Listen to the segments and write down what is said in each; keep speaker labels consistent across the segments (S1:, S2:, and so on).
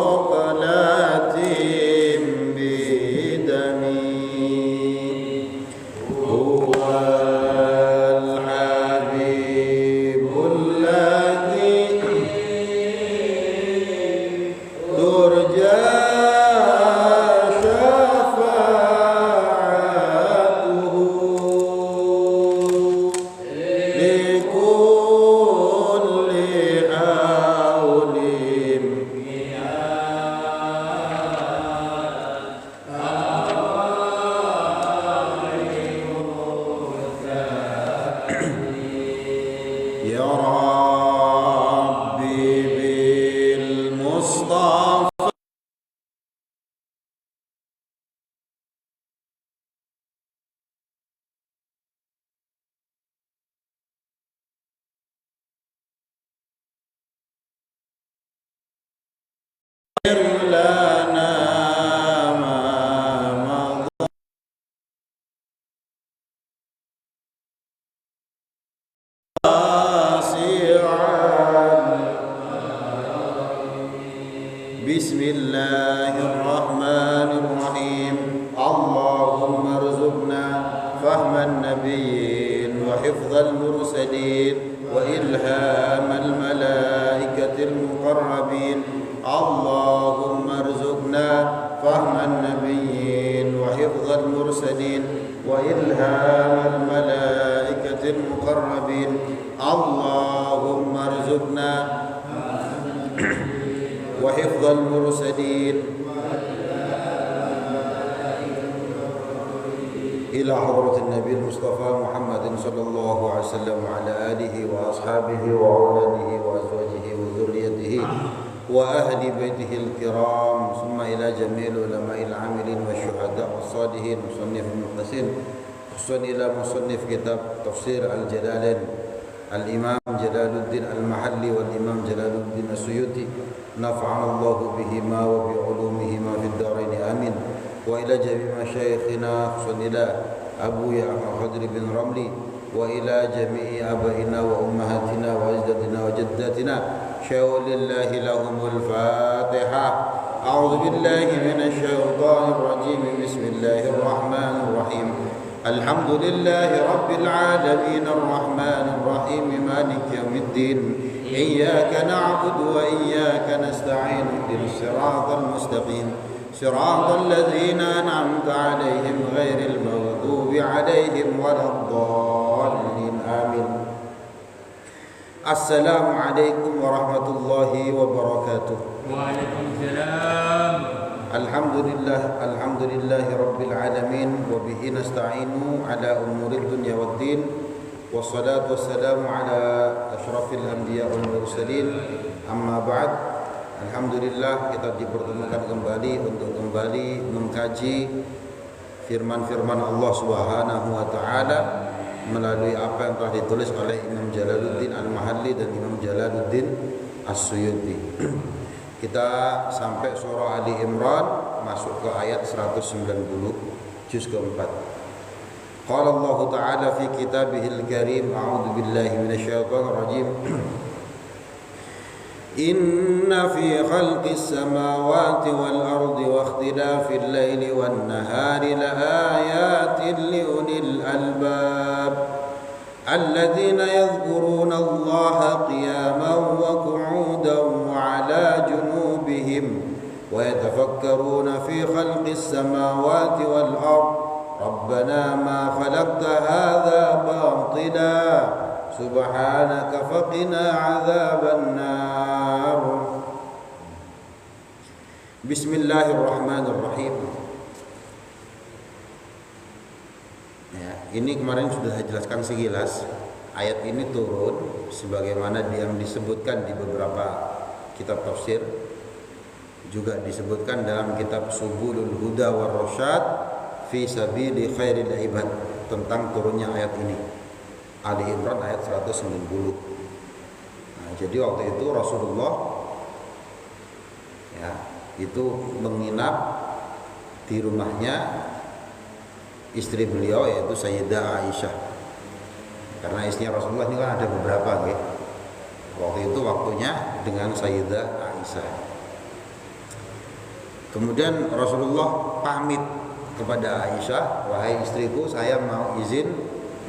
S1: مقلة بدم هو الحبيب الذي ترجى شفاعته لكل حول يا ربي بالمصطفى لنا ما مضى بسم الله الرحمن الرحيم اللهم ارزقنا فهم النبيين وحفظ المرسلين وإلهام الملائكة المقربين اللهم ارزقنا فهم النبيين وحفظ المرسلين وإلهام الملائكة المقربين اللهم ارزقنا وحفظ المرسلين إلى حضرة النبي المصطفى محمد صلى الله عليه وسلم وعلى آله وأصحابه وأولاده وأزواجه وذريته وأهل بيته الكرام ثم إلى جميع العلماء العاملين والشهداء والصالحين مصنف المخلصين خصوصا إلى مصنف كتاب تفسير الجلالين الإمام جلال الدين المحلي والإمام جلال الدين السيوطي نفعنا الله بهما وبعلومهما في الدارين آمين وإلى جميع مشايخنا خصوصا إلى أبويا خضر بن رملي وإلى جميع آبائنا وأمهاتنا وأجدادنا وجداتنا شاء لله لهم الفاتحة أعوذ بالله من الشيطان الرجيم بسم الله الرحمن الرحيم الحمد لله رب العالمين الرحمن الرحيم مالك يوم الدين إياك نعبد وإياك نستعين اهدنا الصراط المستقيم صراط الذين أنعمت عليهم غير المغضوب عليهم ولا الضالين آمين السلام عليكم ورحمة الله وبركاته
S2: وعليكم السلام
S1: الحمد لله رب العالمين وبه نستعين على أمور الدنيا والدين والصلاة والسلام على أشرف الأنبياء والمرسلين أما بعد alhamdulillah kita dipertemukan kembali untuk kembali mengkaji firman-firman Allah Subhanahu wa taala melalui apa yang telah ditulis oleh Imam Jalaluddin Al-Mahalli dan Imam Jalaluddin As-Suyuti. Kita sampai surah Ali Imran masuk ke ayat 190 juz keempat. Qala Allah Ta'ala fi kitabihil karim a'udzu billahi minasyaitonir rajim. Inna fi khalqis samawati wal ardi wa ikhtilafil laili wan nahari laayatin liulil albab الذين يذكرون الله قياما وقعودا وعلى جنوبهم ويتفكرون في خلق السماوات والأرض ربنا ما خلقت هذا باطلا سبحانك فقنا عذاب النار بسم الله الرحمن الرحيم. Ini kemarin sudah saya jelaskan sekilas. Ayat ini turun sebagaimana yang disebutkan di beberapa kitab tafsir, juga disebutkan dalam kitab Subulul Huda war Rasyad fi sabili khairil ibad tentang turunnya ayat ini. Ali Imran ayat 190. Nah, jadi waktu itu Rasulullah itu menginap di rumahnya istri beliau yaitu Sayyidah Aisyah. Karena istrinya Rasulullah ini kan ada beberapa, Waktu itu waktunya dengan Sayyidah Aisyah. Kemudian Rasulullah pamit kepada Aisyah, wahai istriku, saya mau izin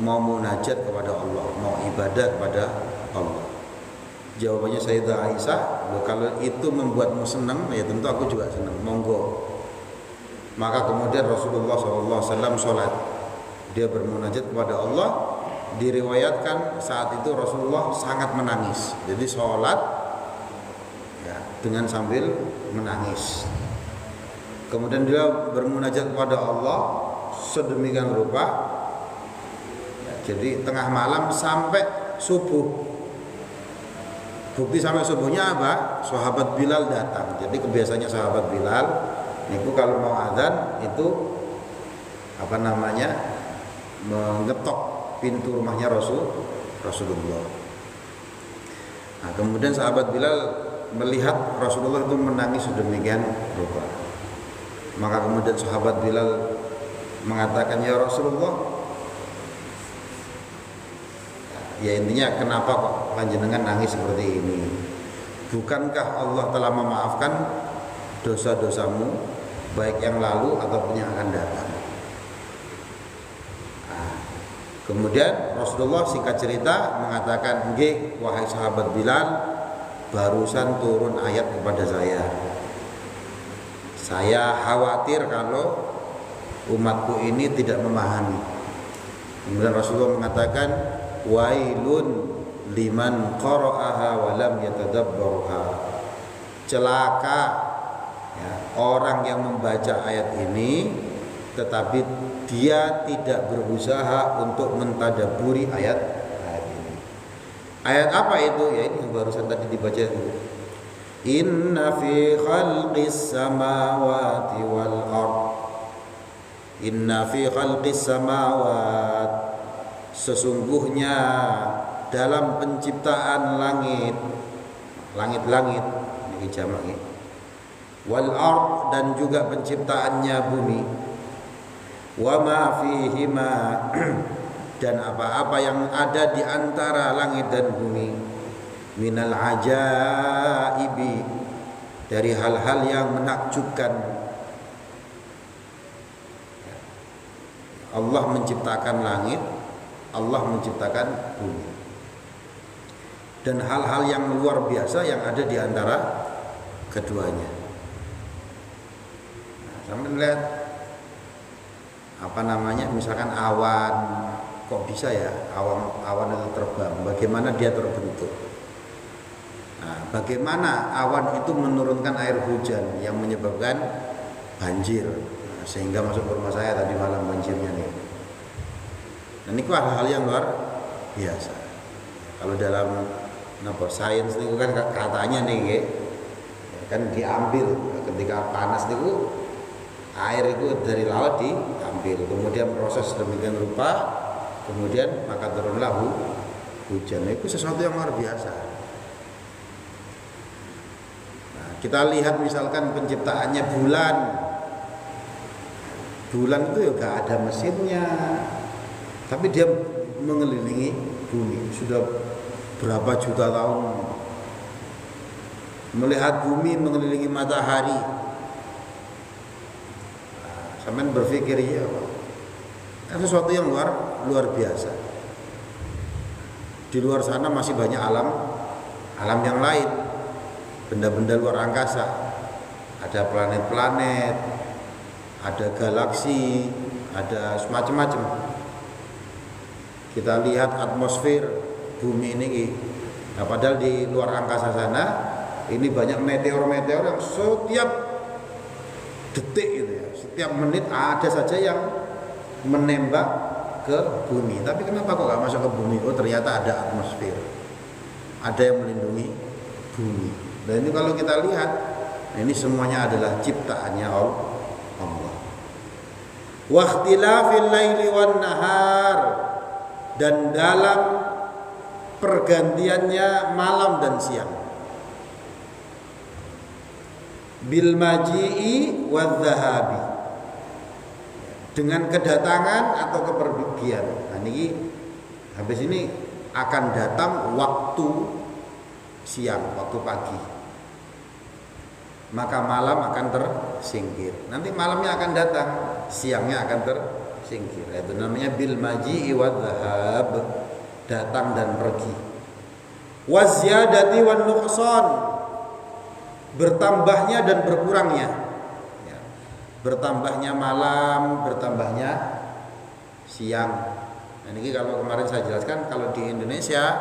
S1: mau munajat kepada Allah, mau ibadah kepada Allah. Jawabannya Sayyidah Aisyah, kalau itu membuatmu senang, ya tentu aku juga senang, monggo. Maka kemudian Rasulullah SAW sholat, dia bermunajat kepada Allah. Diriwayatkan saat itu Rasulullah sangat menangis. Jadi sholat ya, dengan sambil menangis. Kemudian dia bermunajat kepada Allah sedemikian rupa ya, jadi tengah malam sampai subuh. Bukti sampai subuhnya apa? Sahabat Bilal datang. Jadi kebiasaannya sahabat Bilal niku kalau mau adzan itu mengetok pintu rumahnya Rasulullah. Nah, kemudian sahabat Bilal melihat Rasulullah itu menangis sedemikian rupa. Maka kemudian sahabat Bilal mengatakan, ya Rasulullah, ya intinya kenapa kok panjenengan nangis seperti ini? Bukankah Allah telah memaafkan dosa-dosamu baik yang lalu ataupun yang akan datang? Kemudian Rasulullah singkat cerita mengatakan, nggih wahai sahabat Bilal, barusan turun ayat kepada saya. Saya khawatir kalau umatku ini tidak memahami. Kemudian Rasulullah mengatakan, wailun liman qara'aha wa lam yatadabbaruha. Celaka ya, orang yang membaca ayat ini tetapi dia tidak berusaha untuk mentadaburi ayat ini. Ayat apa itu? Ya ini yang barusan tadi dibaca itu. Inna fi khalqis samawati wal ard. Inna fi khalqis samawat. Sesungguhnya dalam penciptaan langit-langit ini jamak ini. Wal ard, dan juga penciptaannya bumi. Wa ma fihima, dan apa-apa yang ada di antara langit dan bumi, minal ajaibi, dari hal-hal yang menakjubkan. Allah menciptakan langit, Allah menciptakan bumi, dan hal-hal yang luar biasa yang ada di antara keduanya. Sampai lihat misalkan awan, kok bisa ya awan itu terbang, bagaimana dia terbentuk. Nah, bagaimana awan itu menurunkan air hujan yang menyebabkan banjir, nah, sehingga masuk ke rumah saya tadi malam banjirnya nih. Dan ini hal-hal yang luar biasa. Kalau dalam sains itu kan katanya nih kan diambil ketika panas itu, air itu dari laut diambil, kemudian proses demikian rupa, kemudian maka turunlah hujan. Itu sesuatu yang luar biasa. Nah, kita lihat misalkan penciptaannya bulan. Bulan itu ya gak ada mesinnya, tapi dia mengelilingi bumi sudah berapa juta tahun. Melihat bumi mengelilingi matahari, sampai berpikir ya, kan sesuatu yang luar biasa. Di luar sana masih banyak alam yang lain, benda-benda luar angkasa, ada planet-planet, ada galaksi, ada semacam-macam. Kita lihat atmosfer bumi ini, nah, padahal di luar angkasa sana ini banyak meteor-meteor yang setiap detik gitu ya, setiap menit ada saja yang menembak ke bumi. Tapi kenapa kok gak masuk ke bumi? Oh ternyata ada atmosfer, ada yang melindungi bumi. Dan ini kalau kita lihat, ini semuanya adalah ciptaannya Allah. Wa ikhtilafil laili wan nahar, dan dalam pergantiannya malam dan siang. Bil maji'i wadzahabi, dengan kedatangan atau kepergian. Nah ini habis ini akan datang waktu siang, waktu pagi. Maka malam akan tersingkir. Nanti malamnya akan datang, siangnya akan tersingkir. Itu namanya bil maji'i wa dhahab, datang dan pergi. Wa ziyadati wan nuqsan, bertambahnya dan berkurangnya. Ya. Bertambahnya malam, bertambahnya siang. Nah, ini kalau kemarin saya jelaskan, kalau di Indonesia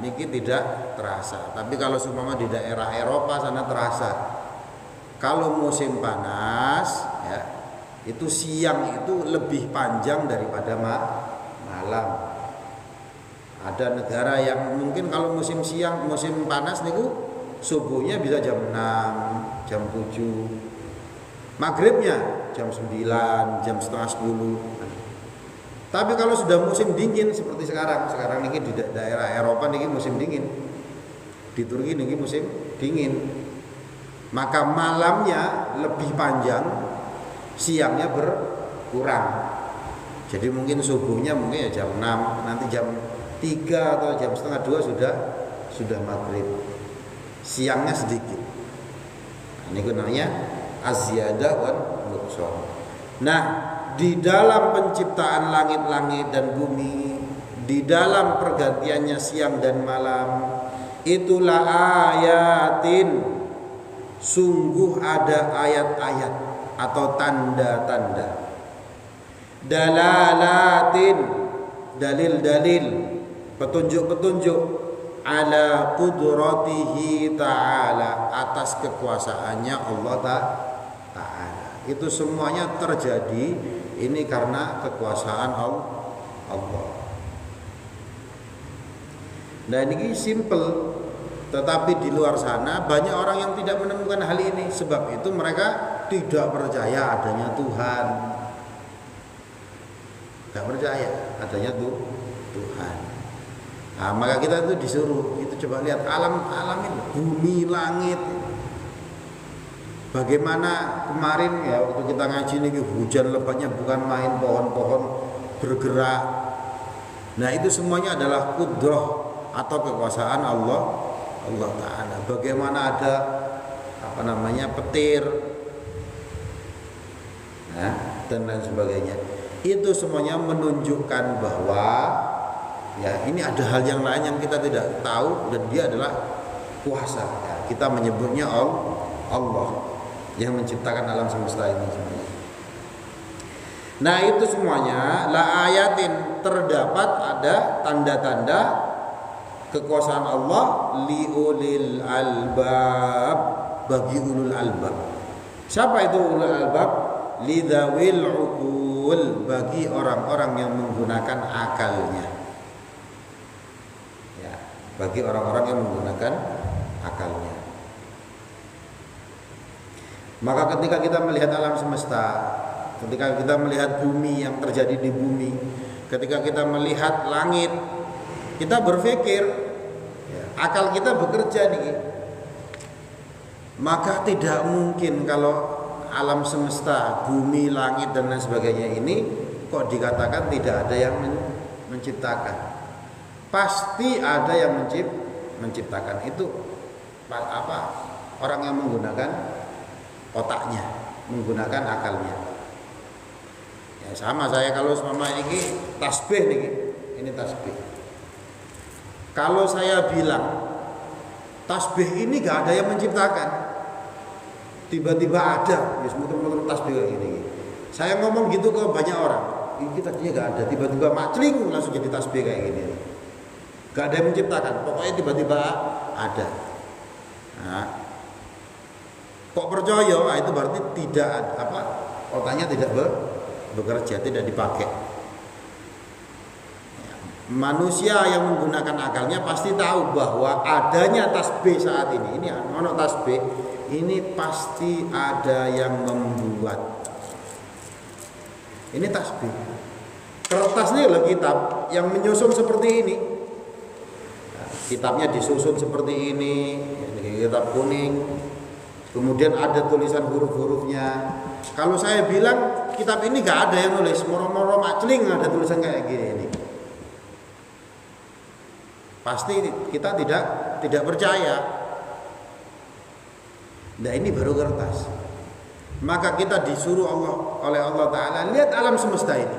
S1: niki tidak terasa. Tapi kalau seumpama di daerah Eropa sana terasa. Kalau musim panas, ya, itu siang itu lebih panjang daripada malam. Ada negara yang mungkin kalau musim siang, musim panas niku subuhnya bisa jam 6, jam 7. Maghribnya jam 9, jam setengah 10. Tapi kalau sudah musim dingin seperti sekarang niki di daerah Eropa niki musim dingin. Di Turki niki musim dingin. Maka malamnya lebih panjang, siangnya berkurang. Jadi mungkin subuhnya mungkin ya jam 6, nanti jam 3 atau jam setengah 2 sudah maghrib. Siangnya sedikit. Ini namanya az-ziyadah wan nuqsan. Nah, di dalam penciptaan langit-langit dan bumi, di dalam pergantiannya siang dan malam, itulah ayatin, sungguh ada ayat-ayat atau tanda-tanda, dalalatin, dalil-dalil, petunjuk-petunjuk, ala qudratihi ta'ala, atas kekuasaannya Allah Ta'ala. Itu semuanya terjadi ini karena kekuasaan Allah. Nah ini simple. Tetapi di luar sana banyak orang yang tidak menemukan hal ini. Sebab itu mereka tidak percaya adanya Tuhan. Tidak percaya adanya Tuhan. Nah, maka kita itu disuruh, itu coba lihat alam ini, bumi, langit. Bagaimana kemarin ya waktu kita ngaji ini hujan lebatnya bukan main, pohon-pohon bergerak. Nah itu semuanya adalah qudrah atau kekuasaan Allah Ta'ala. Bagaimana ada petir, nah, dan lain sebagainya. Itu semuanya menunjukkan bahwa ya ini ada hal yang lain yang kita tidak tahu dan dia adalah kuasa. Ya, kita menyebutnya Allah yang menciptakan alam semesta ini semuanya. Nah itu semuanya la ayatin, terdapat ada tanda-tanda kekuasaan Allah liulil albab, bagi ulul albab. Siapa itu ulul albab? Lidzawil uqul, bagi orang-orang yang menggunakan akalnya. Ya, bagi orang-orang yang menggunakan akalnya. Maka ketika kita melihat alam semesta, ketika kita melihat bumi yang terjadi di bumi, ketika kita melihat langit, kita berpikir, akal kita bekerja nih. Maka tidak mungkin kalau alam semesta, bumi, langit dan lain sebagainya ini kok dikatakan tidak ada yang menciptakan. Pasti ada yang menciptakan. Itu apa? Orang yang menggunakan otaknya, menggunakan akalnya. Ya sama saya kalau selama ini tasbih nih, ini tasbih. Kalau saya bilang tasbih ini gak ada yang menciptakan, tiba-tiba ada, muter-muter tasbih kayak gini. Saya ngomong gitu ke banyak orang, ini tadinya gak ada, tiba-tiba macling langsung jadi tasbih kayak gini. Gak ada yang menciptakan, pokoknya tiba-tiba ada. Nah, kok percaya? Nah, itu berarti tidak otaknya tidak bekerja, tidak dipakai. Manusia yang menggunakan akalnya pasti tahu bahwa adanya tasbih saat ini ono tasbih, ini pasti ada yang membuat. Ini tasbih. Kertasnya adalah kitab yang menyusun seperti ini. Nah, kitabnya disusun seperti ini, kitab kuning. Kemudian ada tulisan huruf-hurufnya. Kalau saya bilang kitab ini gak ada yang nulis, moro-moro macling ada tulisan kayak gini ini. Pasti kita tidak tidak percaya. Nah ini baru kertas. Maka kita disuruh oleh Allah Ta'ala, lihat alam semesta ini.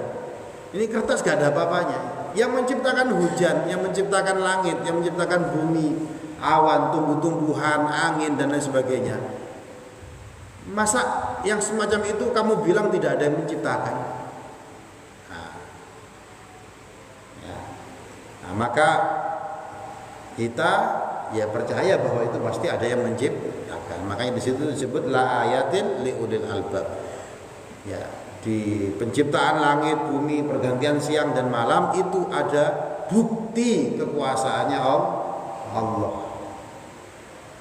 S1: Ini kertas gak ada apa-apanya. Yang menciptakan hujan, yang menciptakan langit, yang menciptakan bumi, awan, tumbuh-tumbuhan, angin dan lain sebagainya. Masa yang semacam itu kamu bilang tidak ada yang menciptakan? Nah, maka kita ya percaya bahwa itu pasti ada yang menciptakan. Makanya di situ disebut la ayatin li ulil albab. Ya, di penciptaan langit, bumi, pergantian siang dan malam itu ada bukti kekuasaannya Allah.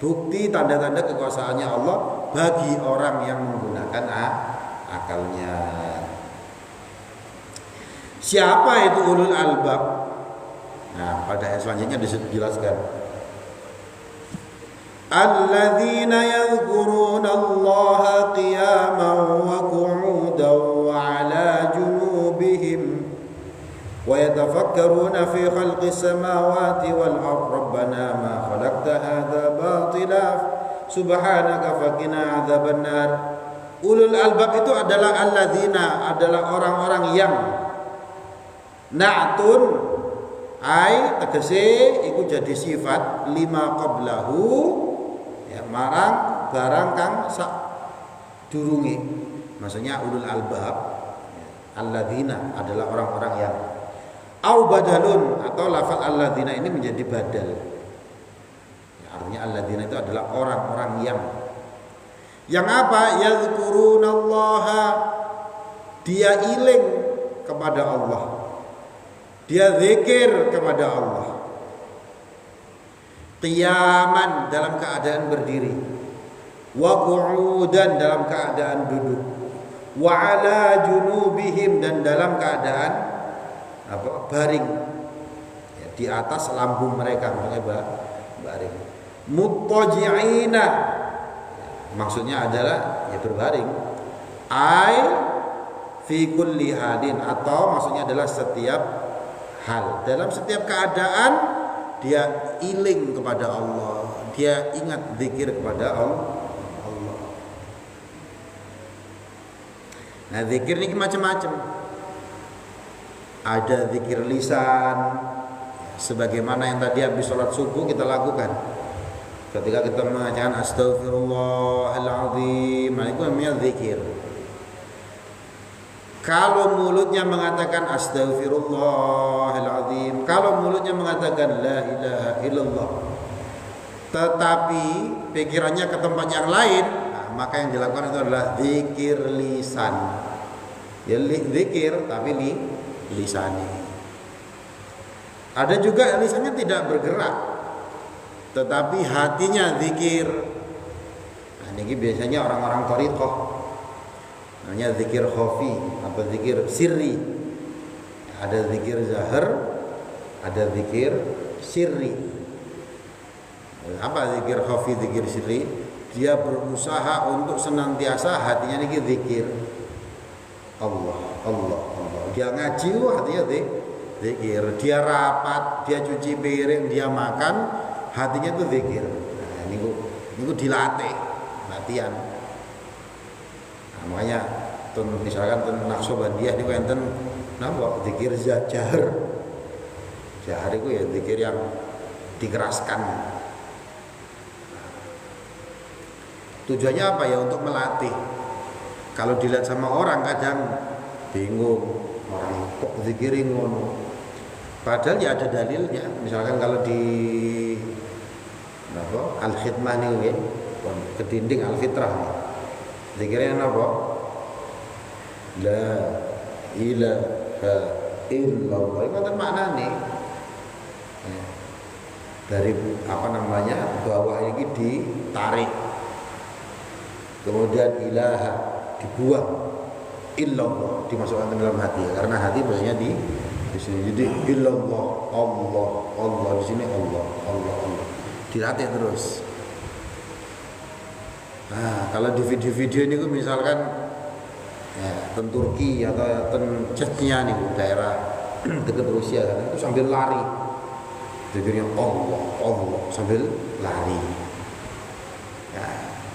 S1: Bukti tanda-tanda kekuasaannya Allah bagi orang yang menggunakan akalnya. Siapa itu ulul albab? Nah, pada ayat selanjutnya dijelaskan. Alladzina yadhkuruna Allaha qiyaman wa qu'udan wa 'ala junubihim wa yatafakkaruna fi khalqis samawati wal ardi rabbana ma khalaqta hadza batila subhanaka faqina 'adzabannar. Ulul albab itu adalah alladzina, adalah orang-orang yang na'tun ai tegese iku jadi sifat lima qablahu ya marang barang kang sak durunge. Maksudnya ulul albab ya, alladzina adalah orang-orang yang au badalun atau lafaz alladzina ini menjadi badal. Ya, artinya alladzina itu adalah orang-orang yang apa? Yadhkurunallaha, dia iling kepada Allah. Dia zikir kepada Allah. Qiyaman, dalam keadaan berdiri. Wa qu'udan, dalam keadaan duduk. Wa 'ala junubihim, dan dalam keadaan baring. Ya, di atas lambung mereka, makanya baring. Muttaji'ina, maksudnya adalah ya berbaring. Ai fi kulli halin, atau maksudnya adalah setiap hal, dalam setiap keadaan dia iling kepada Allah, dia ingat zikir kepada Allah. Nah, zikir ini macam-macam. Ada zikir lisan, sebagaimana yang tadi habis sholat subuh kita lakukan. Ketika kita mengajarkan astaghfirullahaladzim, itu namanya zikir. Kalau mulutnya mengatakan astaghfirullahaladzim, kalau mulutnya mengatakan la ilaha illallah, tetapi pikirannya ke tempat yang lain, nah, maka yang dilakukan itu adalah zikir lisan. Ya zikir tapi lisani. Ada juga lisannya tidak bergerak, tetapi hatinya zikir. Nah, ini biasanya orang-orang thariqah, namanya zikir khafi atau zikir sirri. Ada zikir zahir, ada zikir sirri. Apa zikir khafi, zikir sirri? Dia berusaha untuk senantiasa hatinya ini zikir Allah, Allah, Allah. Dia ngaji hatinya zikir. Dia rapat, dia cuci piring, dia makan, hatinya itu zikir. Nah, ini dilatih, latihan. Makanya misalkan Naqsabandiyah niku enten napa zikir jahar. Jahar itu ya zikir yang dikeraskan. Tujuannya apa ya? Untuk melatih. Kalau dilihat sama orang kadang bingung, orang kok zikirin ngono. Padahal ya ada dalilnya. Misalkan kalau di Al-Khidmah niku ke dinding Al-Fitrah. Zikirnya apa? La ilaha illallah. Itu kan maknanya dari bawah ini ditarik, kemudian ilaha dibuang, illallah dimasukkan ke dalam hati, karena hati biasanya di sini. Jadi illallah, Allah, Allah, di sini Allah, Allah, Allah, dilatih terus. Nah, kalau di video-video ini misalkan ya, ten Turki atau ten Chechnya nih, daerah dekat Rusia kan, itu sambil lari Zikirnya Allah, Allah sambil lari. Ya,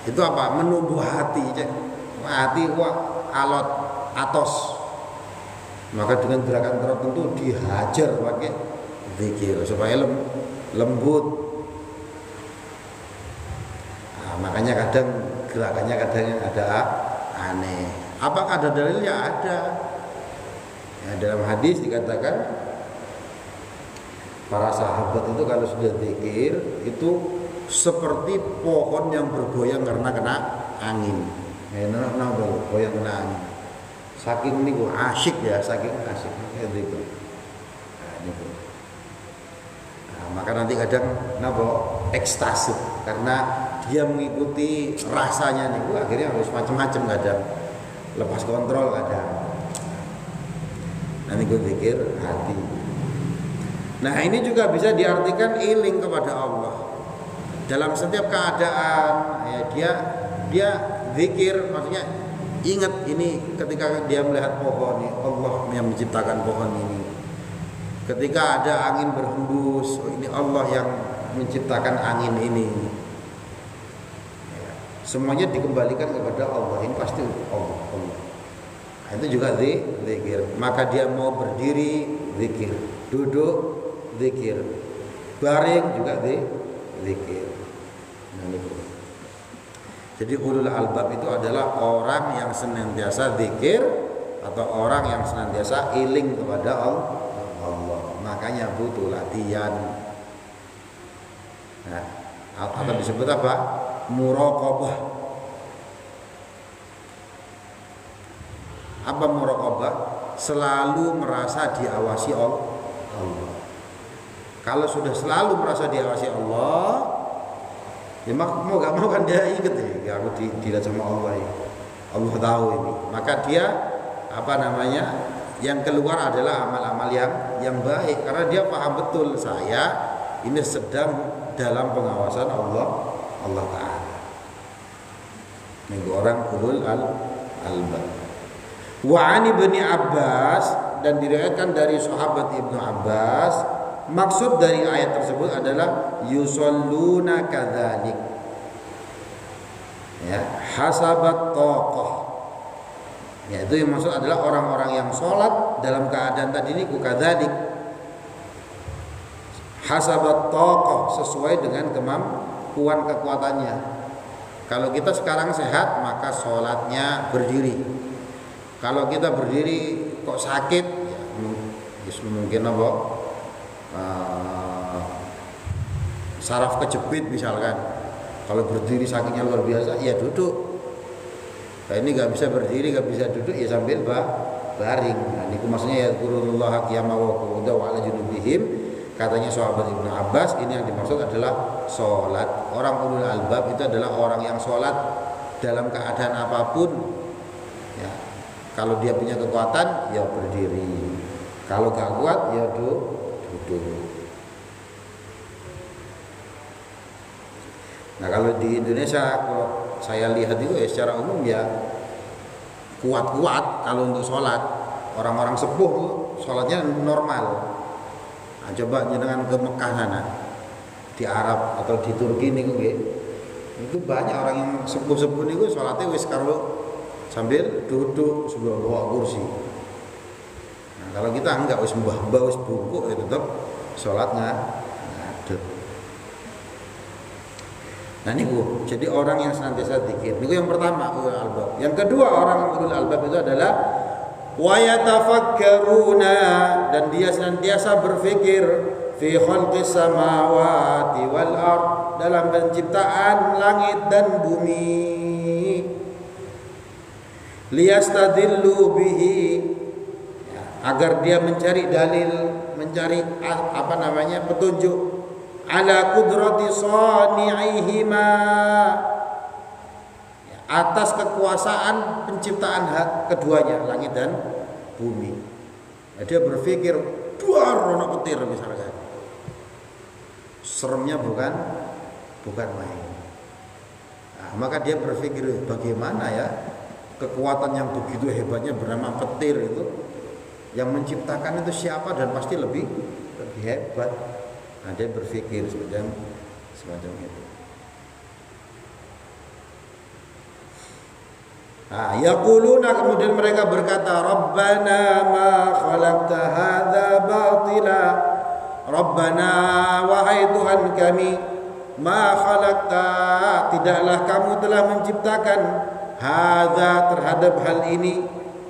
S1: itu apa? Menumbuh hati, hati alot, atos. Maka dengan gerakan tertentu dihajar pakai zikir supaya lembut. Nah, makanya kadang gerakannya kadang ada aneh. Apakah ada dalilnya? Ada. Ya, dalam hadis dikatakan para sahabat itu kalau sudah zikir itu seperti pohon yang bergoyang karena kena angin. Kenapa goyang kena angin? Saking niku asyik ya, saking asyik kayak gitu. Nah, niku. Nah, maka nanti kadang napa ekstasi karena dia mengikuti rasanya niku akhirnya harus macam-macam kadang. Lepas kontrol kadang. Nanti gue zikir hati. Nah, ini juga bisa diartikan iling kepada Allah. Dalam setiap keadaan ya dia zikir, maksudnya ingat ini ketika dia melihat pohon ini, Allah yang menciptakan pohon ini. Ketika ada angin berhembus, ini Allah yang menciptakan angin ini. Ya, semuanya dikembalikan kepada Allah. Ini pasti Allah. Nah, itu juga zikir. Maka dia mau berdiri zikir, duduk zikir, baring juga zikir. Nah, itu. Jadi ulul albab itu adalah orang yang senantiasa zikir atau orang yang senantiasa iling kepada Allah. Makanya butuh latihan. Nah, atau disebut apa? Muraqabah. Apa muraqabah? Selalu merasa diawasi Allah. Kalau sudah selalu merasa diawasi Allah, ya mau gak mau kan dia ingat ya, aku dilihat sama Allah ya. Allah tahu ini. Maka dia yang keluar adalah amal-amal yang baik karena dia paham betul saya ini sedang dalam pengawasan Allah Ta'ala. Ini orang ulul albab. Wa ani Ibnu Abbas, dan diriwayatkan dari sahabat Ibnu Abbas, maksud dari ayat tersebut adalah yusalluna kadzalik. Ya, hasabat taqah. Ya, itu yang maksud adalah orang-orang yang sholat dalam keadaan tadi ini kadzalik. Hasabat taqah, sesuai dengan kemampuan kekuatannya. Kalau kita sekarang sehat maka sholatnya berdiri. Kalau kita berdiri kok sakit, ya mungkin apa? Saraf kejepit misalkan. Kalau berdiri sakitnya luar biasa, ya duduk. Nah, ini nggak bisa berdiri, nggak bisa duduk, ya sambil baring. Nah, ini maksudnya ya qulullah qiyaman wa qu'udan wa ala junubihim. Katanya sahabat Ibnu Abbas, ini yang dimaksud adalah sholat. Orang ulul albab itu adalah orang yang sholat dalam keadaan apapun. Ya, kalau dia punya kekuatan, ya berdiri. Kalau gak kuat, ya duduk. Nah, kalau di Indonesia, kalau saya lihat itu ya secara umum ya kuat-kuat kalau untuk sholat. Orang-orang sepuh sholatnya normal. Nah, coba jenengan ke Mekah sana, di Arab atau di Turki nih, itu banyak orang yang sepuh-sepuh nih sholatnya wis kalau sambil duduk sebelum bawa kursi. Nah, kalau kita enggak wis mbah-mbah wis bungkuk, ya tetap sholatnya ngadeg. Nah ini jadi orang yang senantiasa zikir. Ini yang pertama ulul albab. Yang kedua orang ulul albab itu adalah wa yatafakkaruna, dan dia senantiasa berpikir fi khalqis samawati wal ard, dalam penciptaan langit dan bumi. Liyastadillu bihi, agar dia mencari dalil, mencari petunjuk ala qudrati sani'ihima, atas kekuasaan penciptaan keduanya, langit dan bumi. Nah, dia berpikir duar ono petir misalkan, seremnya bukan main. Nah, maka dia berpikir bagaimana ya kekuatan yang begitu hebatnya bernama petir itu, yang menciptakan itu siapa, dan pasti lebih hebat. Nah, dia berpikir semacam itu. Yaquluna, kemudian mereka berkata, Rabbana ma khalaqta hadza batila. Rabbana, wahai Tuhan kami, ma khalaqta, tidaklah kamu telah menciptakan hadza, terhadap hal ini,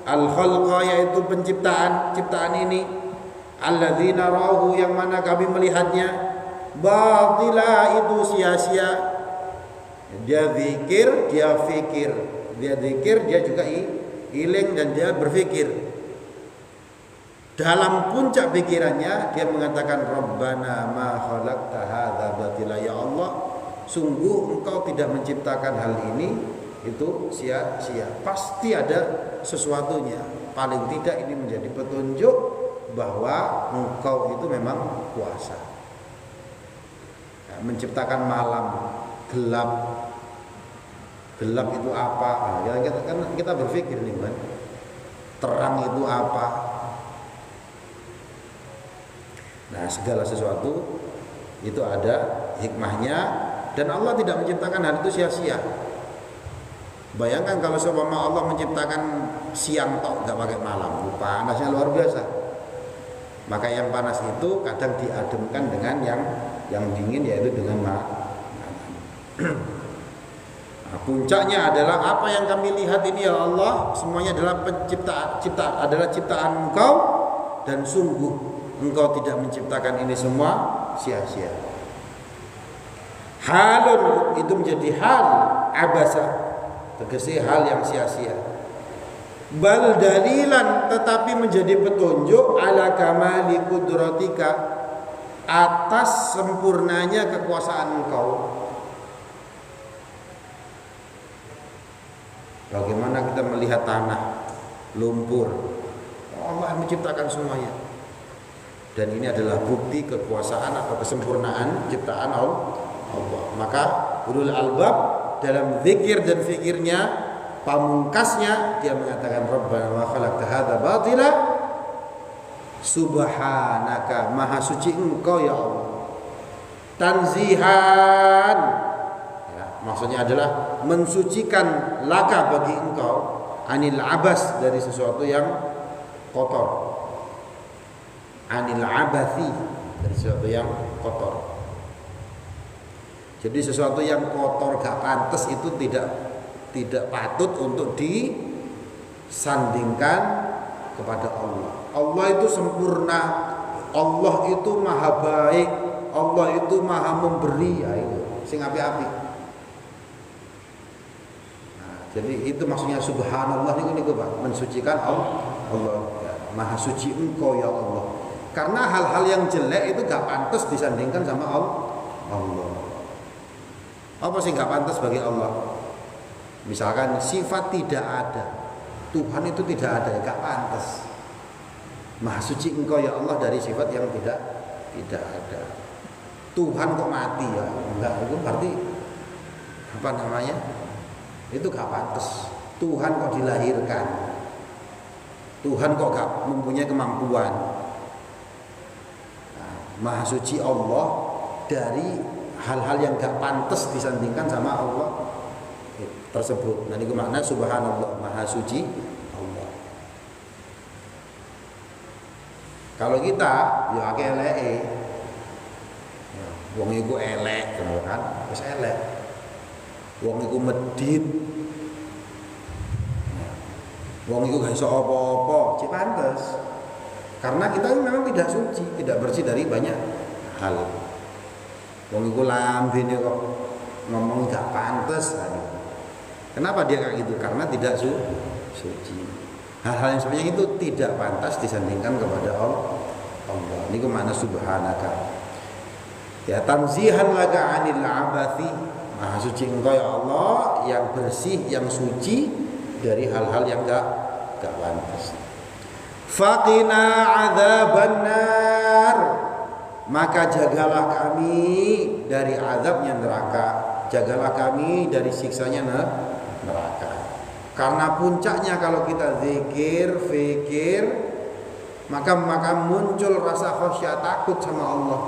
S1: al khalqa, yaitu ciptaan ini, alladzina rahu, yang mana kami melihatnya, batila, itu sia-sia. Dia zikir, dia fikir. Dia zikir, dia juga iling, dan dia berfikir. Dalam puncak pikirannya dia mengatakan, Rabbana ma khalaqta hadza batila, ya Allah, sungguh Engkau tidak menciptakan hal ini itu sia-sia. Pasti ada sesuatunya. Paling tidak ini menjadi petunjuk bahwa Engkau itu memang kuasa. Menciptakan malam, gelap. Gelap itu apa? Nah, kita berpikir nih, kan. Terang itu apa? Nah, segala sesuatu itu ada hikmahnya, dan Allah tidak menciptakan hal itu sia-sia. Bayangkan kalau seumpama Allah menciptakan siang tok, nggak pakai malam, panasnya luar biasa. Maka yang panas itu kadang diademkan dengan yang dingin, yaitu dengan malam. Nah, puncaknya adalah apa yang kami lihat ini, ya Allah, semuanya adalah ciptaan Engkau, dan sungguh Engkau tidak menciptakan ini semua sia-sia. Halun, itu menjadi hal abasa, tegese hal yang sia-sia. Bal dalilan, tetapi menjadi petunjuk ala kamali kudratika, atas sempurnanya kekuasaan Engkau. Bagaimana kita melihat tanah, lumpur, Allah menciptakan semuanya. Dan ini adalah bukti kekuasaan atau kesempurnaan ciptaan Allah. Maka ulul albab dalam zikir dan fikirnya, pamungkasnya dia mengatakan, Rabbana ma khalaqta hadza batila, subhanaka, maha suci Engkau ya Allah. Tanzihan, ya, maksudnya adalah mensucikan laka bagi Engkau, anil abas, dari sesuatu yang kotor, anil abathi, dari sesuatu yang kotor. Jadi sesuatu yang kotor, gak pantas, itu tidak patut untuk disandingkan kepada Allah. Allah itu sempurna, Allah itu maha baik, Allah itu maha memberi, ya itu sing api-api. Nah, jadi itu maksudnya subhanallah niku Pak, mensucikan Allah. Ya, maha suci Engkau ya Allah. Karena hal-hal yang jelek itu gak pantas disandingkan sama Allah. Apa sih gak pantas bagi Allah? Misalkan sifat tidak ada, Tuhan itu tidak ada, gak pantas. Maha suci Engkau ya Allah dari sifat yang tidak ada. Tuhan kok mati, ya enggak, itu berarti apa namanya? Itu gak pantas. Tuhan kok dilahirkan, Tuhan kok gak mempunyai kemampuan. Maha suci Allah dari hal-hal yang gak pantas disandingkan sama Allah tersebut. Nah, ini makna subhanallah, maha suci Allah. Kalau kita ya akeh eleke, wong iku elek kan, wis elek. Wong iku medhit, wong iku gak iso apa-apa, cek pantes. Karena kita memang tidak suci, tidak bersih dari banyak hal. Wong iku lambene kok ngomong gak pantes. Kenapa dia kayak gitu? Karena tidak suci. Hal-hal yang sebenarnya itu tidak pantas disandingkan kepada Allah. Ini kemana subhanaka. Ya, tanzihan laka anil abathi, maha suci Engkau ya Allah, yang bersih, yang suci dari hal-hal yang gak pantas. Faqina adzabannar, maka jagalah kami dari azabnya neraka, jagalah kami dari siksanya neraka. Karena puncaknya kalau kita zikir, fikir, maka muncul rasa khasyah, takut sama Allah.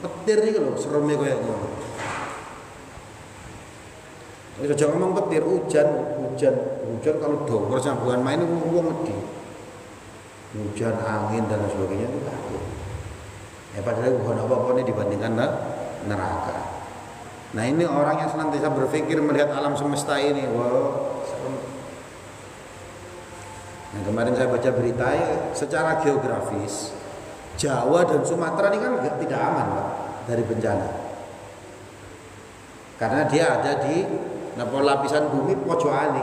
S1: Petir iki lho sereme koyo ngono. Wis aja ngomong petir, hujan kalau dawa sambungan main wong wedi. Hujan, angin dan sebagainya itu takut. Padahal bukan apa-apa ini dibandingkan neraka. Nah ini orang yang senantiasa berpikir melihat alam semesta ini, wow, serem. Nah kemarin saya baca berita secara geografis Jawa dan Sumatera ini kan tidak aman Pak, dari bencana. Karena dia ada di lapisan bumi pojokan.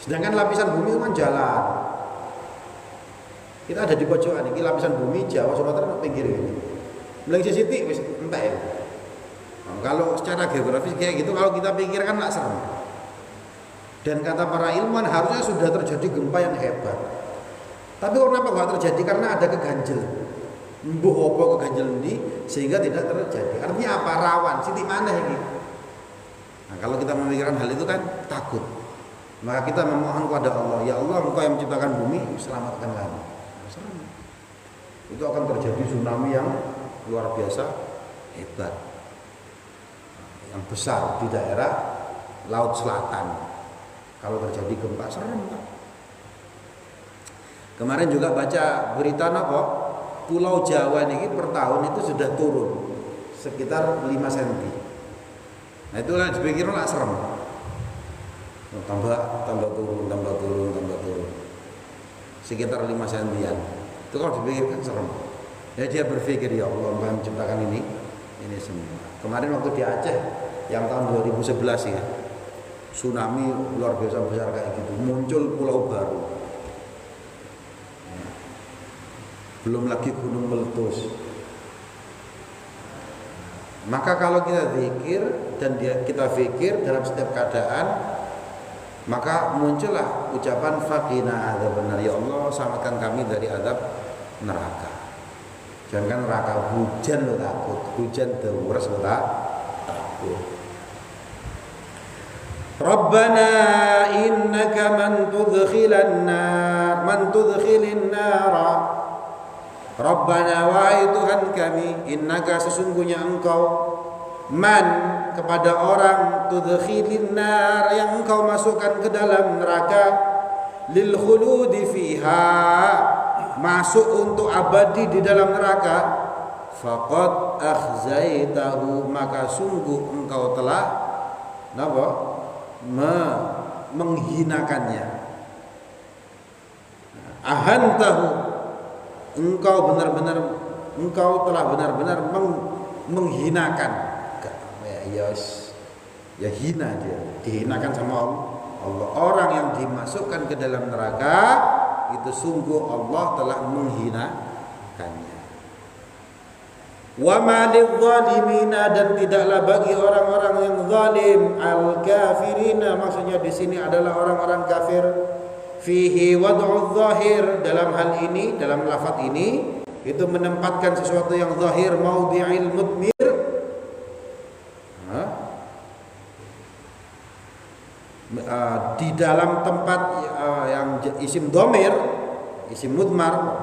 S1: Sedangkan lapisan bumi itu kan jalan. Kita ada di pojokan ini lapisan bumi Jawa Sumatera di pinggir ini. Mulai sisi wis entek ya. Nah, kalau secara geografis kayak gitu kalau kita pikirkan enggak serem. Dan kata para ilmuwan harusnya sudah terjadi gempa yang hebat. Tapi kenapa enggak terjadi? Karena ada keganjel. Mbuh apa keganjel ini sehingga tidak terjadi. Artinya apa? Rawan. Siti mana ini? Nah, kalau kita memikirkan hal itu kan takut. Maka kita memohon kepada Allah, ya Allah Engkau yang menciptakan bumi, selamatkan kami. Itu akan terjadi tsunami yang luar biasa hebat, yang besar di daerah Laut Selatan. Kalau terjadi gempa serem Pak. Kemarin juga baca berita apa? Pulau Jawa ini per tahun itu sudah turun sekitar 5 cm. Nah itulah dipikir lah serem. Tambah turun. Sekitar 5 cm. Itu kalau dipikirkan serem. Ya dia berpikir ya Allah Engkau menciptakan ini semua. Kemarin waktu di Aceh yang tahun 2011 ya, tsunami luar biasa besar kayak gitu, muncul pulau baru. Belum lagi gunung meletus. Maka kalau kita zikir dan kita fikir dalam setiap keadaan, maka muncullah ucapan faqina adzabannar, ya Allah selamatkan kami dari azab neraka. Jangan neraka hujan lo takut, hujan deres lo takut. Rabbana innaka man tudkhilin nara. Rabbana wahai Tuhan kami, innaka sesungguhnya Engkau man kepada orang tudkhilin nar yang Engkau masukkan ke dalam neraka lil khuludi fiha, masuk untuk abadi di dalam neraka, faqad akhzaitahu, maka sungguh Engkau telah menghinakannya. Ahantahu, engkau telah benar-benar menghinakan. Ya hina dia, dihinakan sama Allah. Orang yang dimasukkan ke dalam neraka itu sungguh Allah telah menghinakannya. Wa ma lidzalimina, dan tidaklah bagi orang-orang yang zalim, al-kafirina maksudnya di sini adalah orang-orang kafir, fihi wad'u dzahir, dalam hal ini, dalam lafaz ini itu menempatkan sesuatu yang zahir, maudhi'il mudmir, di dalam tempat yang isim domir, isim mudmar,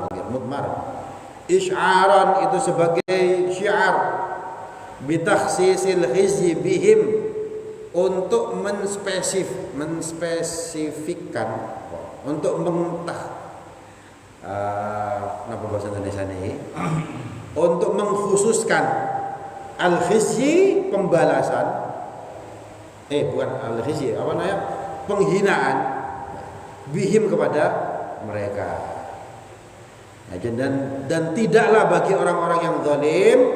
S1: isy'aran itu sebagai syiar, bitakhsisil hizyi bihim, untuk menspesifikkan, untuk kenapa bahasa Indonesia ini, untuk mengkhususkan al-khizyi, pembalasan, bukan al-khizyi, apa namanya, penghinaan, bihim kepada mereka. Nah, dan tidaklah bagi orang-orang yang zalim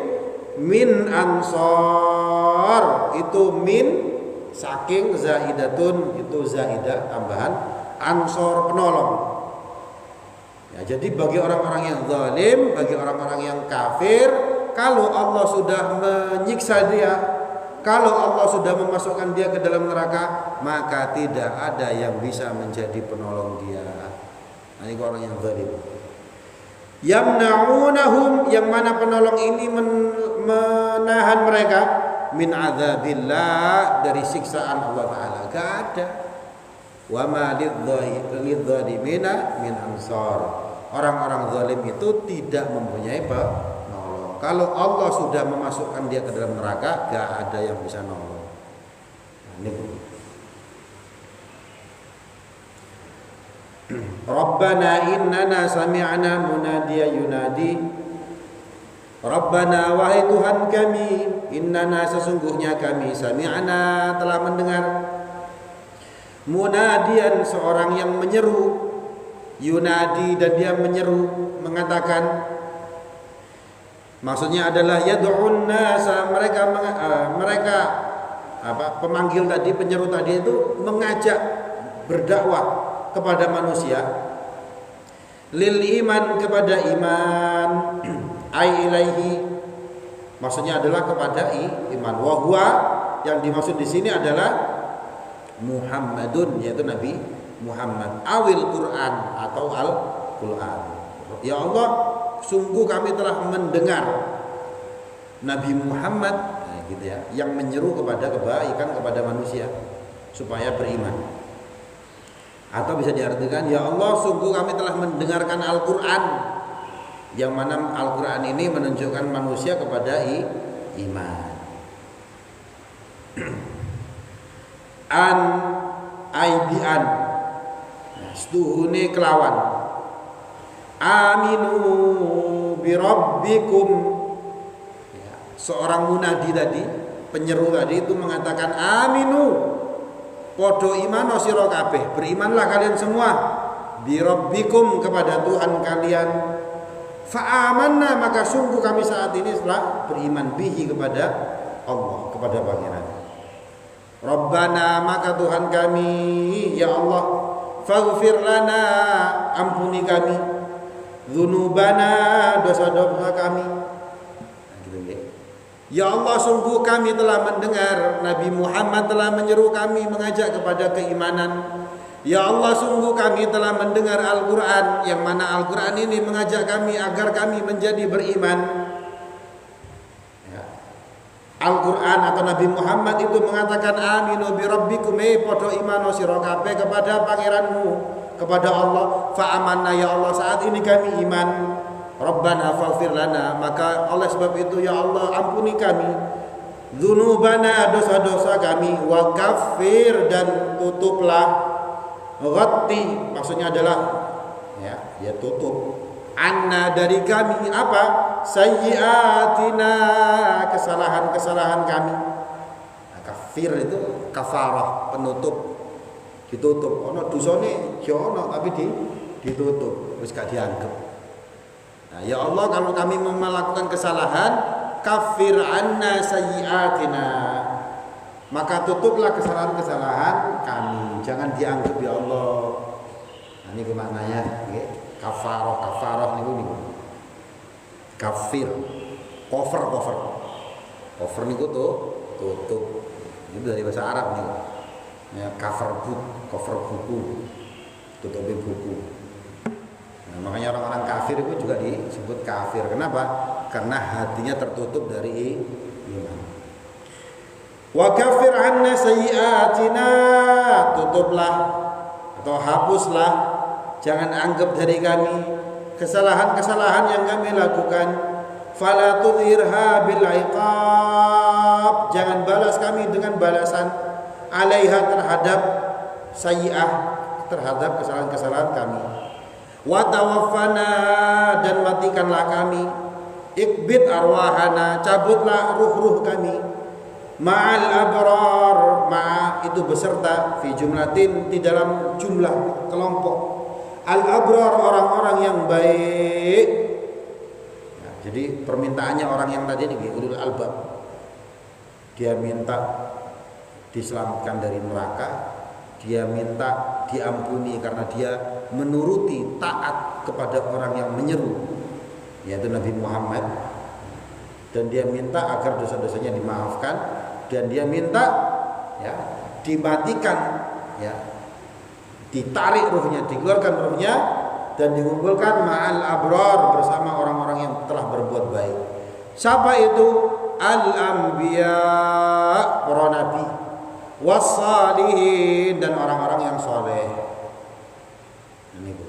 S1: min ansor, itu min saking zaidatun, itu zaidah tambahan, ansor penolong. Ya, jadi bagi orang-orang yang zalim, bagi orang-orang yang kafir, kalau Allah sudah menyiksa dia, kalau Allah sudah memasukkan dia ke dalam neraka, maka tidak ada yang bisa menjadi penolong dia. Nah, ini orang yang zalim. Yamna'unahum, yang mana penolong ini menahan mereka min adzabillah, dari siksaan Allah Ta'ala. Gak ada. Wa ma lidzalimina min ansar. Orang-orang zalim itu tidak mempunyai penolong. Kalau Allah sudah memasukkan dia ke dalam neraka, gak ada yang bisa nolong. Nah, ini Bu. Rabbana innana sami'na munadiya yunadi. Rabbana wahai Tuhan kami, innana sesungguhnya kami sami'na telah mendengar munadian seorang yang menyeru, yunadi dan dia menyeru mengatakan, maksudnya adalah yad'un nasa, mereka pemanggil tadi, penyeru tadi itu mengajak berdakwah kepada manusia, lil iman, kepada iman, ai ilaihi, maksudnya adalah kepada iman. Wa huwa, yang dimaksud di sini adalah Muhammadun, yaitu Nabi Muhammad, awil Quran atau Al-Quran. Ya Allah, sungguh kami telah mendengar Nabi Muhammad, nah, gitu ya, yang menyeru kepada kebaikan kepada manusia supaya beriman. Atau bisa diartikan, ya Allah, sungguh kami telah mendengarkan Al-Quran, yang mana Al-Quran ini menunjukkan manusia kepada iman. An aibian, setuhune kelawan, aminu birabbikum. Seorang munadi tadi, penyeru tadi itu mengatakan, aminu, podo imano sira kabeh, berimanlah kalian semua, birabbikum, kepada Tuhan kalian. Fa'amanna, maka sungguh kami saat ini telah beriman, bihi, kepada Allah, kepada Pangeran. Rabbana, maka Tuhan kami, ya Allah, faghfir lana, ampuni kami, dzunubana, dosa-dosa kami. Ya Allah, sungguh kami telah mendengar Nabi Muhammad telah menyeru kami, mengajak kepada keimanan. Ya Allah, sungguh kami telah mendengar Al-Quran, yang mana Al-Quran ini mengajak kami agar kami menjadi beriman. Ya. Al-Quran atau Nabi Muhammad itu mengatakan, aminu birabbikum, podo imano sira kabeh kepada pangeranmu, kepada Allah. Fa'amanna, ya Allah, saat ini kami iman. Rabbana faghfir lana, maka oleh sebab itu ya Allah, ampuni kami, dzunubana, dosa-dosa kami, wa kaffir, dan tutuplah, ghatti, maksudnya adalah ya tutup, anna, dari kami, apa, sayyiatina, kesalahan-kesalahan kami. Nah, kafir itu kafarah, penutup, ditutup. Ono dosane yo ono tapi ditutup, wis gak dianggap. Nah, ya Allah, kalau kami melakukan kesalahan, kafir anna sayyiatina, maka tutuplah kesalahan-kesalahan kami, jangan dianggap ya Allah. Nah, ini maknanya, kafaroh niku. Kafir, cover niku tutup. Itu dari bahasa Arab nih. Ya, cover buku, tutupin buku. Nah, makanya orang-orang kafir itu juga disebut kafir. Kenapa? Karena hatinya tertutup dari iman. Wa kafir anna sayyiatina, tutuplah atau hapuslah, jangan anggap dari kami kesalahan-kesalahan yang kami lakukan. Fala tudhirha bil iqab, jangan balas kami dengan balasan, alaiha, terhadap sayyi'ah, terhadap kesalahan-kesalahan kami. Wa tawaffana, dan matikanlah kami, ikbit arwahana, cabutlah ruh-ruh kami, ma'al abrar, itu beserta, fi jumlatin, di dalam jumlah kelompok, al abrar, orang-orang yang baik. Nah, jadi permintaannya orang yang tadi ini ulul albab, dia minta diselamatkan dari neraka, dia minta diampuni karena dia menuruti, taat kepada orang yang menyeru, yaitu Nabi Muhammad, dan dia minta agar dosa-dosanya dimaafkan, dan dia minta ya dimatikan, ya ditarik ruhnya, dikeluarkan ruhnya, dan dikumpulkan ma'al abrar, bersama orang-orang yang telah berbuat baik. Siapa itu? Al-anbiya, para nabi, was-salihin, dan orang-orang yang soleh. Ini Bu.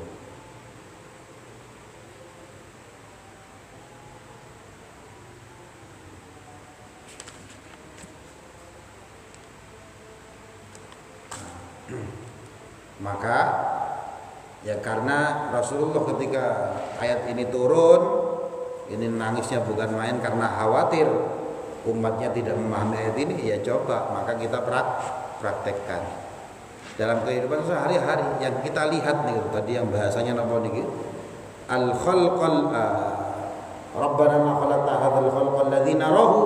S1: Maka ya karena Rasulullah ketika ayat ini turun, ini nangisnya bukan main karena khawatir umatnya tidak memahami ayat ini, ya coba maka kita praktekkan dalam kehidupan sehari-hari yang kita lihat nih tadi yang bahasanya napa niki al khalqal Rabbana ma khalaqta hadzal khalqal ladzi narahu,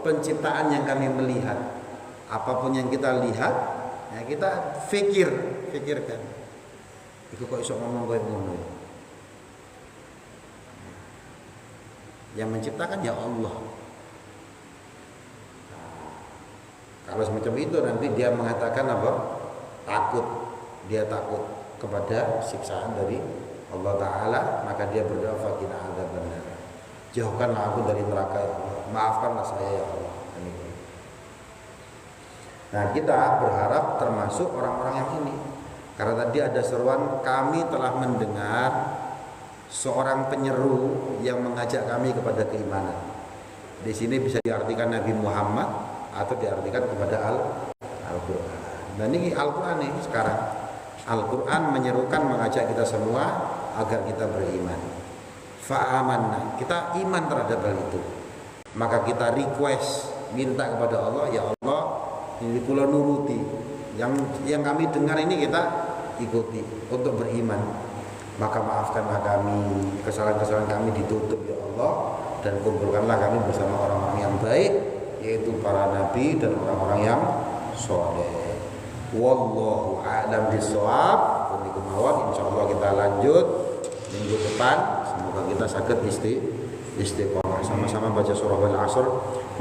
S1: penciptaan yang kami melihat. Apapun yang kita lihat ya kita pikirkan iku kok iso ngomong koyo ngono ya. Yang menciptakan ya Allah. Kalau semacam itu nanti dia mengatakan apa? Takut. Dia takut kepada siksaan dari Allah Ta'ala, maka dia berdoa faqina adzabannar. Jauhkanlah aku dari neraka ya Allah. Maafkanlah saya ya Allah. Nah, kita berharap termasuk orang-orang yang ini. Karena tadi ada seruan, kami telah mendengar seorang penyeru yang mengajak kami kepada keimanan. Di sini bisa diartikan Nabi Muhammad atau diartikan kepada Al-Quran. Dan ini Al-Quran nih sekarang. Al-Quran menyerukan mengajak kita semua agar kita beriman. Fa'amanna, kita iman terhadap hal itu. Maka kita request, minta kepada Allah, ya Allah, ini kula nuruti. Yang kami dengar ini kita ikuti untuk beriman. Maka maafkanlah kami, kesalahan-kesalahan kami ditutup ya Allah, dan kumpulkanlah kami bersama orang-orang yang baik, yaitu para nabi dan orang-orang yang soleh. Wallahu a'lam bishawab. Insyaallah kita lanjut minggu depan. Semoga kita sakit istiqomah. Sama-sama baca surah Al-Asr.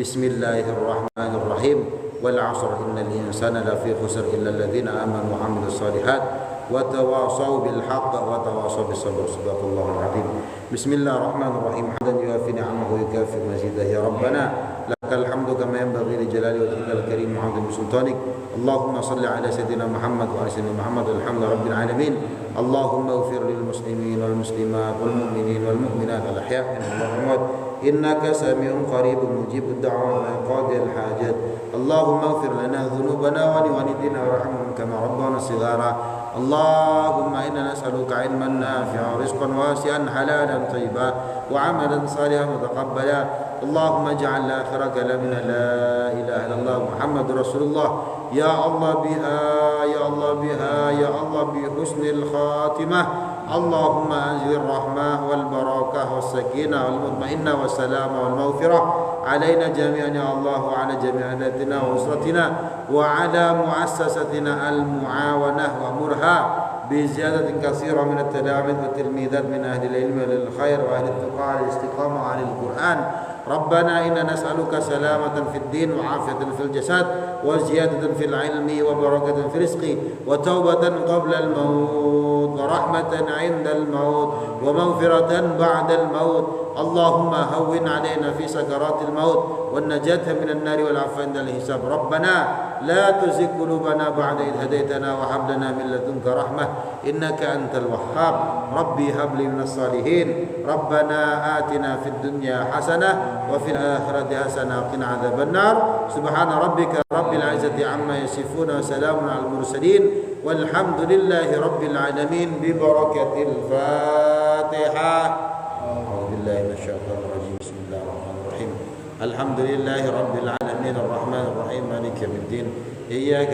S1: Bismillahirrahmanirrahim. Wal 'asr innal insana lafi khusr illa alladziina aamanu wa 'amilus shalihat wa tawashaw bil haqq wa tawashaw bis sabr. Subhanallahul 'azim. Bismillahirrahmanirrahim. Hamdan yuwafi ni'amahu wa yukafi mazidah ya rabbana lakal hamdu kama yanbaghi li jalali wajhikal karim wa 'azimi sultanik. Allahumma shalli ala sayyidina Muhammad wa ala sayyidina Muhammad walhamdulillahi rabbil alamin. Allahumma ighfir lil muslimin wal muslimat wal mu'minin wal mu'minat al ahya'i minhum wal amwat innaka sami'un qaribun mujibud da'wat wa qadil hajat. Allahumma ighfir lana dhunubana wa liwalidina warhamhum kama rabbana shighara. Allahumma inna nas'aluka 'ilman nafi'an rizqan wasi'an halalan thayyiban wa 'amalan salihan mutaqabbala. Allahumma ij'al akhira kalamina la ilaha illallah Muhammadur Rasulullah. Ya Allah biha, ya Allah biha, ya Allah bi husnil khatimah. Allahumma anzil rahmah wal barakah was sakinah wal mutmainnah was salama wal maghfirah alaina jami'an ya Allah wa ala jami'atina wa usratina wa ala muassasatina al muawanah wa murha bi ziyadatin katsira min at-tadamid wa tilmidat min ahli al-ilm wal khair wa ahli at-tuqa wal istiqamah 'ala al-Qur'an. ربنا إنا نسألك سلامة في الدين وعافية في الجسد وزيادة في العلم وبركة في الرزق وتوبة قبل الموت ورحمة عند الموت ومغفرة بعد الموت. اللهم هون علينا في سكرات الموت والنجاة من النار والعفو عند الحساب. ربنا لا تزغ قلوبنا بعد إذ هديتنا وهب لنا من لدنك رحمة إنك أنت الوهاب. ربي هب لي من الصالحين. ربنا آتنا في الدنيا حسنة وفي الآخرة حسنة وقنا عذاب النار. سبحان ربك رب العزة عما يصفون وسلام على المرسلين والحمد لله رب العالمين ببركة الفاتحة. أعوذ بالله من الشيطان الرجيم. بسم الله الرحمن الرحيم. الحمد لله رب العالمين الرحمن الرحيم مالك يوم الدين. إياك